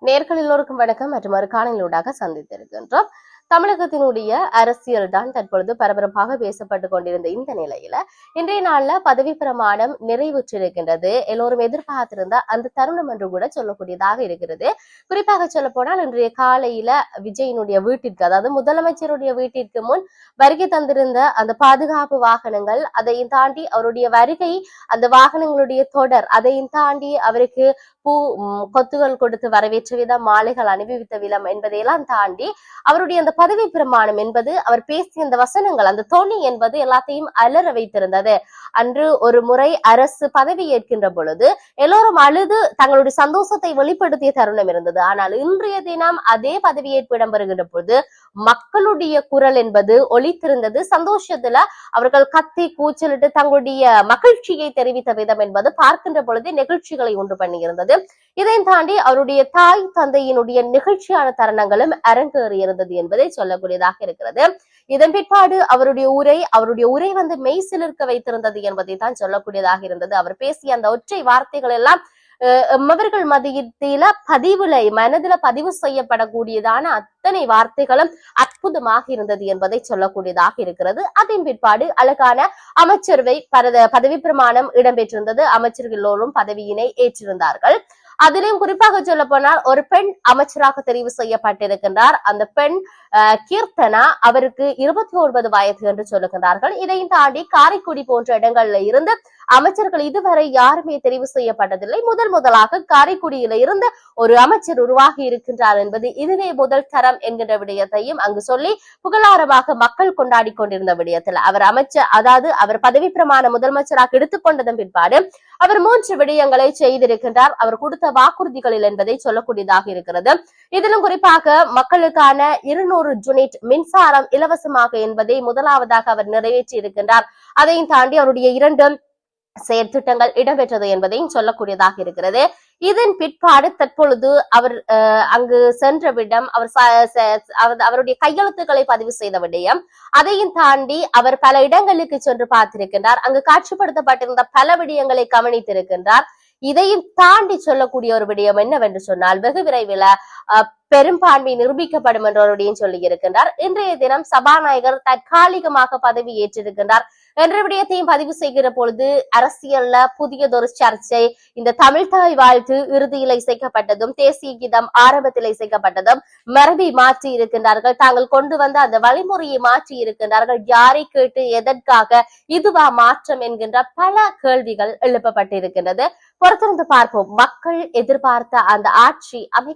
நேர்கள் எல்லோருக்கும் வணக்கம் மற்றும் ஒரு காணொலியூடாக சந்தித்திருக்கின்றோம். தமிழகத்தினுடைய அரசியல் தான் தற்பொழுது பரபரப்பாக பேசப்பட்டுக் கொண்டிருந்த இந்த நிலையில இன்றைய நாள்ல பதவி பிரமாணம் நிறைவுற்றிருக்கின்றது. எல்லோரும் எதிர்பார்த்திருந்த அந்த தருணம் என்று கூட சொல்லக்கூடியதாக இருக்கிறது. குறிப்பாக சொல்ல போனால் இன்றைய காலையில விஜயினுடைய வீட்டிற்கு, அதாவது முதலமைச்சருடைய வீட்டிற்கு முன் வருகை தந்திருந்த அந்த பாதுகாப்பு வாகனங்கள், அதையும் தாண்டி அவருடைய வருகை, அந்த வாகனங்களுடைய தொடர், அதையும் தாண்டி அவருக்கு பூ கொத்துகள் கொடுத்து வரவேற்ற விதம், மாலைகள் அணிவித்த விதம் என்பதையெல்லாம் தாண்டி அவருடைய அந்த பதவி பிரமாணம் என்பது, அவர் பேசிய அந்த வசனங்கள், அந்த தொனி என்பது எல்லாத்தையும் அலற வைத்திருந்தது. அன்று ஒரு முறை அரசு பதவி ஏற்கின்ற பொழுது எல்லோரும் அழுது தங்களுடைய சந்தோஷத்தை வெளிப்படுத்திய தருணம் இருந்தது. ஆனால் இன்றைய தினம் அதே பதவியேற்பு இடம்பெறுகின்ற பொழுது மக்களுடைய குரல் என்பது ஒலித்திருந்தது. சந்தோஷத்துல அவர்கள் கத்தி கூச்சலிட்டு தங்களுடைய மகிழ்ச்சியை தெரிவித்த விதம் என்பது பார்க்கின்ற பொழுது நிகழ்ச்சிகளை உண்டு பண்ணியிருந்தது. இதையும் தாண்டி அவருடைய தாய் தந்தையினுடைய நிகழ்ச்சியான தருணங்களும் அரங்கேறியிருந்தது என்பதை சொல்லக்கூடியதாக இருக்கிறது. இதன் பிற்பாடு அவருடைய உரை வந்து மெய் சிலிர்க்க வைத்திருந்தது என்பதை தான் சொல்லக்கூடியதாக இருந்தது. அவர் பேசிய அந்த ஒற்றை வார்த்தைகள் எல்லாம் அவர்கள் மத்தியில மனதில பதிவு செய்யப்படக்கூடியதான அத்தனை வார்த்தைகளும் அற்புதமாக இருந்தது என்பதை சொல்லக்கூடியதாக இருக்கிறது. அதன் பிற்பாடு அழகான அமைச்சரவை பதவி பிரமாணம் இடம்பெற்றிருந்தது. அமைச்சர்கள் எல்லோரும் பதவியினை ஏற்றிருந்தார்கள். அதிலும் குறிப்பாக சொல்ல போனால் ஒரு பெண் அமைச்சராக தெரிவு செய்யப்பட்டிருக்கின்றார். அந்த பெண் கீர்த்தனா, அவருக்கு 29 வயது என்று சொல்லுகின்றார்கள். இதையும் தாண்டி காரைக்குடி போன்ற இடங்கள்ல இருந்து அமைச்சர்கள் இதுவரை யாருமே தெரிவு செய்யப்பட்டதில்லை. முதலாக காரைக்குடியில இருந்து ஒரு அமைச்சர் உருவாகி இருக்கின்றார் என்பது இதுவே முதல் தரம் என்கின்ற விடயத்தையும் அங்கு சொல்லி புகழாரமாக மக்கள் கொண்டாடி கொண்டிருந்த விடயத்தில் அவர் பதவி பிரமாண முதலமைச்சராக எடுத்துக்கொண்டதன் பிற்பாடு அவர் 3 விடயங்களை செய்திருக்கின்றார். அவர் கொடுத்த வாக்குறுதிகளில் என்பதை சொல்லக்கூடியதாக இருக்கிறது. இதிலும் குறிப்பாக மக்களுக்கான 200 யூனிட் மின்சாரம் இலவசமாக என்பதை முதலாவதாக அவர் நிறைவேற்றி இருக்கின்றார். அதையும் தாண்டி அவருடைய 2 செயற்திட்டங்கள் இடம்பெற்றது என்பதையும் சொல்லக்கூடியதாக இருக்கிறது. இதன் பிற்பாடு தற்பொழுது அவர் அங்கு சென்ற விடம், அவருடைய கையெழுத்துக்களை பதிவு செய்த விடயம், அதையும் தாண்டி அவர் பல இடங்களுக்கு சென்று பார்த்திருக்கின்றார். அங்கு காட்சிப்படுத்தப்பட்டிருந்த பல விடயங்களை கவனித்திருக்கின்றார். இதையும் தாண்டி சொல்லக்கூடிய ஒரு விடயம் என்னவென்று சொன்னால், வெகு விரைவில் பெரும்பான்மை நிரூபிக்கப்படும் என்றவருடையும் சொல்லி இருக்கின்றார். இன்றைய தினம் சபாநாயகர் தற்காலிகமாக பதவி ஏற்றிருக்கின்றார் என்ற விடயத்தையும் பதிவு செய்கிற பொழுது அரசியல்ல புதியதொரு சர்ச்சை. இந்த தமிழ் தாய் வாழ்த்து இறுதியில் இசைக்கப்பட்டதும், தேசிய கீதம் ஆரம்பத்தில் இசைக்கப்பட்டதும் மரபை மாற்றி இருக்கின்றார்கள். தாங்கள் கொண்டு வந்த அந்த வழிமுறையை மாற்றி இருக்கின்றார்கள். யாரை கேட்டு எதற்காக இதுவா மாற்றம் என்கின்ற பல கேள்விகள் எழுப்பப்பட்டிருக்கின்றது. பொறுத்திருந்து பார்ப்போம். மக்கள் எதிர்பார்த்த அந்த ஆட்சி அமைக்க